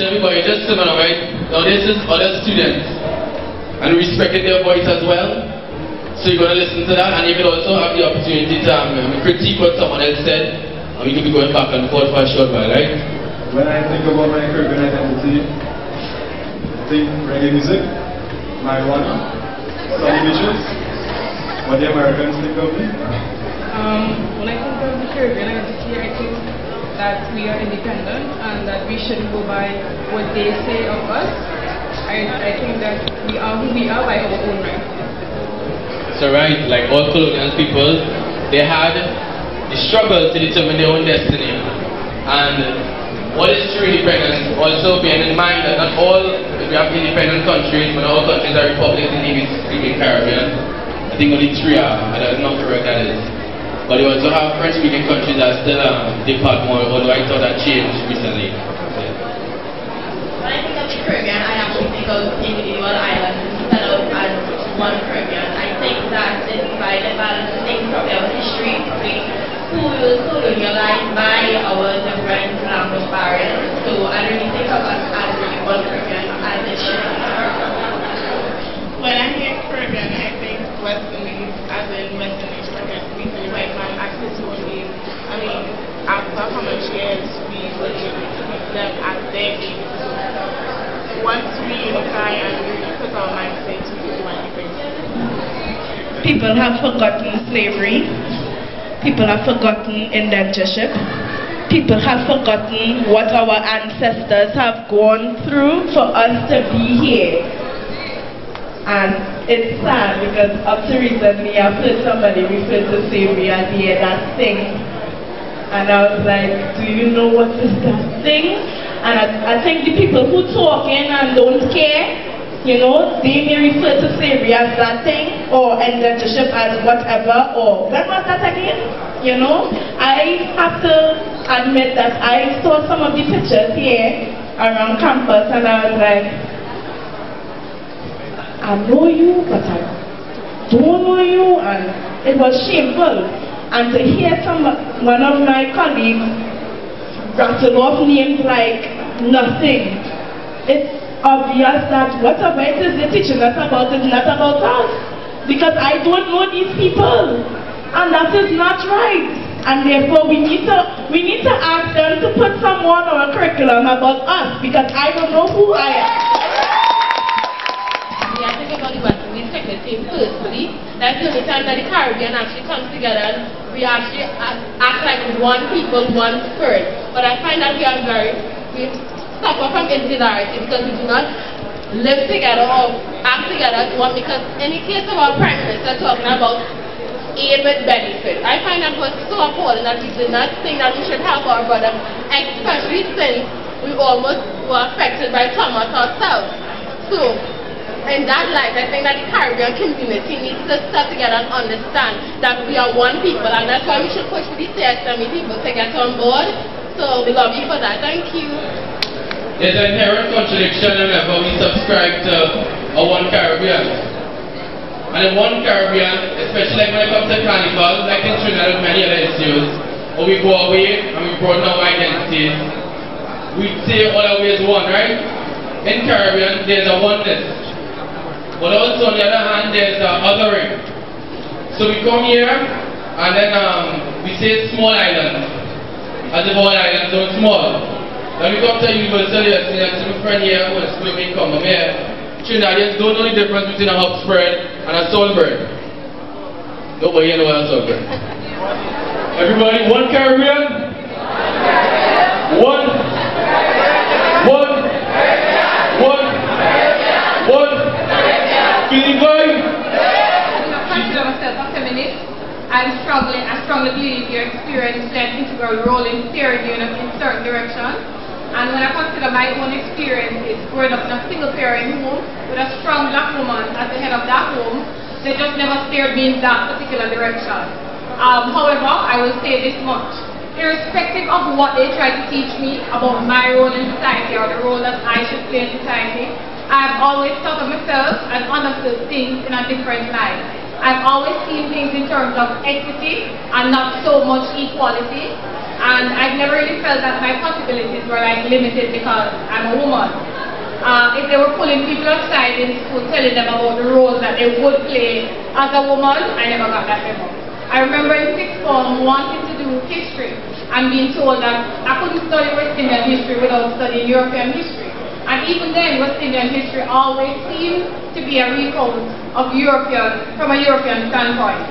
to everybody, just to know, right? Now this is other students, and respecting their voice as well. So you're going to listen to that, and you can also have the opportunity to critique what someone else said, and we can be going back and forth for a short while, right? When I think about my Caribbean identity, I think reggae music, marijuana, sunny beaches. What the Americans think of me? When I think of the Caribbean identity, I think that we are independent and that we shouldn't go by what they say of us. I think that we are who we are by our own right. So right, like all colonial people, they had the struggle to determine their own destiny. And what is true independence? Also being in mind that not all, if we have independent countries, but all countries are republics in the English-speaking Caribbean. I think only 3 are, I don't know how correct that is. But you also have French-speaking countries that still depart more, although I thought that changed recently. When I think of the Caribbean, I actually think of individual islands instead of as one Caribbean. I think that this divide and balance things from our history, who was colonialized by our different language barriers. So I really think of us as really one Caribbean as it should be. When I hear Caribbean, I think West Indies, as in West Indies, recently white man access to only, I mean, after how much years we were able to keep them as their babies. So once we unify and really put our minds into do anything. People have forgotten slavery. People have forgotten indentureship. People have forgotten what our ancestors have gone through for us to be here. And it's sad because up to recently I've heard somebody refer to slavery as that thing. And I was like, do you know what is that thing? And I think the people who talking and don't care, you know, they may refer to slavery as that thing, or indentureship as whatever, or when was that again? You know, I have to admit that I saw some of the pictures here around campus and I was like, I know you, but I don't know you, and it was shameful. And to hear one of my colleagues rattle off names like nothing, it's obvious that whatever it is they're teaching us about is not about us. Because I don't know these people, and that is not right. And therefore we need to ask them to put someone on a curriculum about us, because I don't know who I am. I think about the West Indies cricket team personally. That's the only time that the Caribbean actually comes together and we actually act like one people, one spirit. But I find that we suffer from insularity because we do not live together or act together as one. Because in the case of our Prime Minister talking about aid with benefit, I find that was so appalling that we did not think that we should help our brother, especially since we almost were affected by Thomas ourselves. So in that light, I think that the Caribbean community needs to sit together and understand that we are one people, and that's why we should push for the CSME people to get on board. So we love you for that. Thank you. There's an inherent contradiction whenever we subscribe to a one Caribbean. And in one Caribbean, especially like when it comes to carnival, like in Trinidad and many other issues, or we go away and we broaden our identities, we say all our ways one, right? In Caribbean, there's a oneness. But also on the other hand, there's othering. So we come here and then we say small islands, as if all islands are small. When we come to Universal yesterday, and see my friend here who is swimming come here, Trinidadians don't know the difference between a hop spread and a sunbird. Nobody here knows a sunbird. Everybody, one Caribbean? One. Feeling good? I consider myself a feminist. I strongly believe your experience played an integral role in steering you in certain directions. And when I consider my own experience, it's growing up in a single parent home with a strong black woman at the head of that home, they just never steered me in that particular direction. However, I will say this much. Irrespective of what they try to teach me about my role in society or the role that I should play in society, I've always thought of myself and understood things in a different light. I've always seen things in terms of equity and not so much equality. And I've never really felt that my possibilities were like limited because I'm a woman. If they were pulling people aside in school, telling them about the roles that they would play as a woman, I never got that memo. I remember in sixth form wanting to do history and being told that I couldn't study West Indian history without studying European history. And even then, West Indian history always seemed to be a recount of from a European standpoint.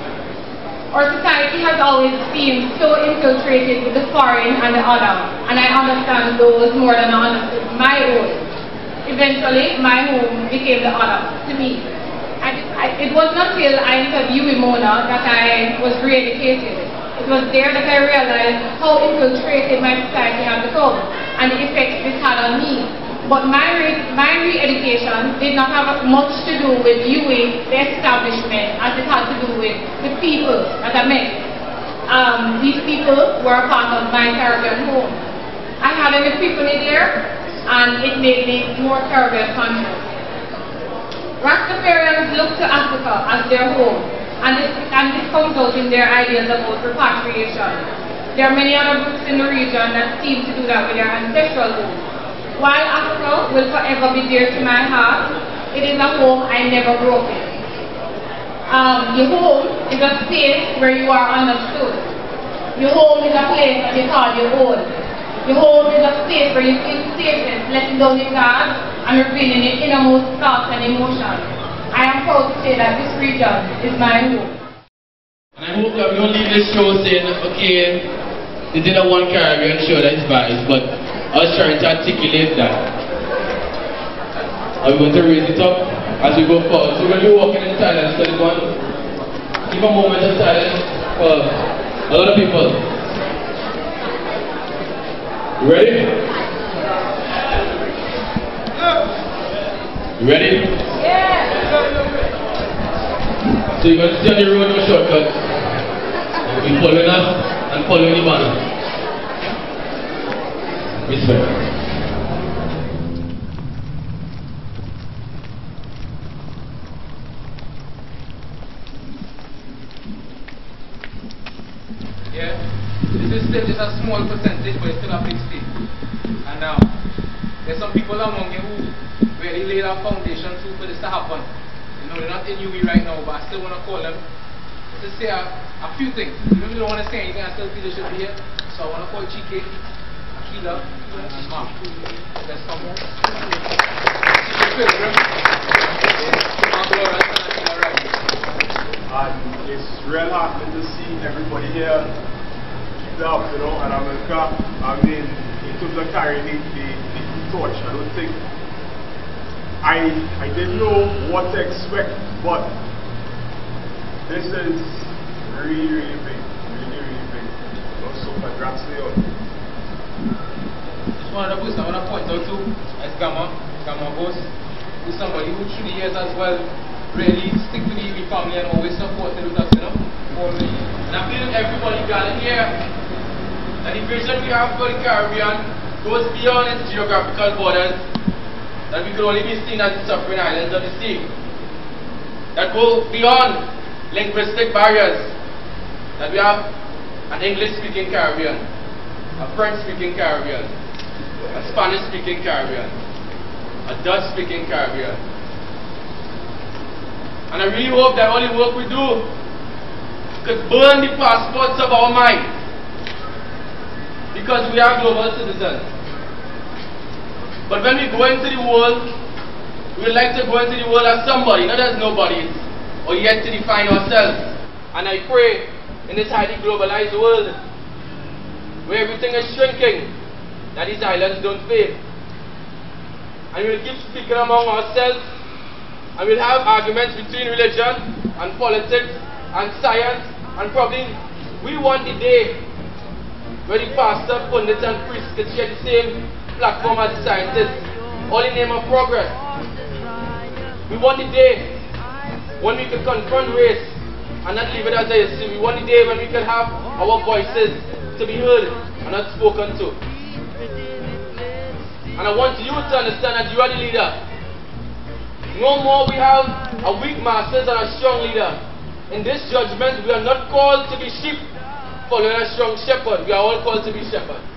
Our society has always been so infiltrated with the foreign and the other, and I understand those more than I understood my own. Eventually, my home became the other to me. It was not until I entered UWE that I was re-educated. It was there that I realized how infiltrated my society had become and the effects this had on me. But my re-education did not have much to do with UWE, the establishment, as it had to do with the people that I met. These people were a part of my Caribbean home. I had an epiphany there, and it made me more Caribbean conscious. Rastafarians look to Africa as their home, and this comes out in their ideas about repatriation. There are many other groups in the region that seem to do that with their ancestral homes. While Africa will forever be dear to my heart, it is a home I never grew up in. Your home is a space where you are understood. Your home is a place that you call your own. Your home is a space where you feel safest, letting down your guard and revealing your innermost thoughts and emotions. I am proud to say that this region is my home. And I hope that we don't leave this show saying, okay, they did a one Caribbean show that's biased, but I was trying to articulate that. I'm going to raise it up as we go forward. So we're going to be walking in silence for this one. Give a moment of silence for a lot of people. You ready? You ready? Yeah. So you're going to stay on the road, no shortcut. You're following us and following the banner. Respect. Yeah, this is still just a small percentage, but it's still a big stake. And there's some people among you who really laid a foundation for this to happen. You know, they're not in UWE right now, but I still want to call them to say a few things. Even if you don't want to say anything, I still feel they should be here. So I want to call Chike, Akila, and Mark. Let's come on. And it's real happy to see everybody here. Keep it up, you know, and America, I mean, in terms of carrying the torch, I don't think I didn't know what to expect, but this is really, really big. Really, really big. So congrats to you. Just one of the boosts I want to point out to is Gamma Boss, who's somebody who through the years as well really stick to the UWE family and always supported with us, you know. And I feel everybody gathered here that the vision we have for the Caribbean goes beyond its geographical borders, that we could only be seen as the sovereign islands of the sea, that go beyond linguistic barriers, that we have an English-speaking Caribbean, a French-speaking Caribbean, a Spanish-speaking Caribbean, a Dutch-speaking Caribbean. And I really hope that all the work we do could burn the passports of our mind, because we are global citizens. But when we go into the world, we would like to go into the world as somebody, not as nobody, or yet to define ourselves. And I pray in this highly globalized world, where everything is shrinking, that these islands don't fade. And we will keep speaking among ourselves, and we'll have arguments between religion and politics and science, and probably we want the day where the pastor, pundits and priests can share the same platform as the scientists, all in the name of progress. We want the day when we can confront race and not leave it as a history. We want the day when we can have our voices to be heard and not spoken to. And I want you to understand that you are the leader. No more we have a weak master and a strong leader. In this judgment, we are not called to be sheep, following a strong shepherd. We are all called to be shepherds.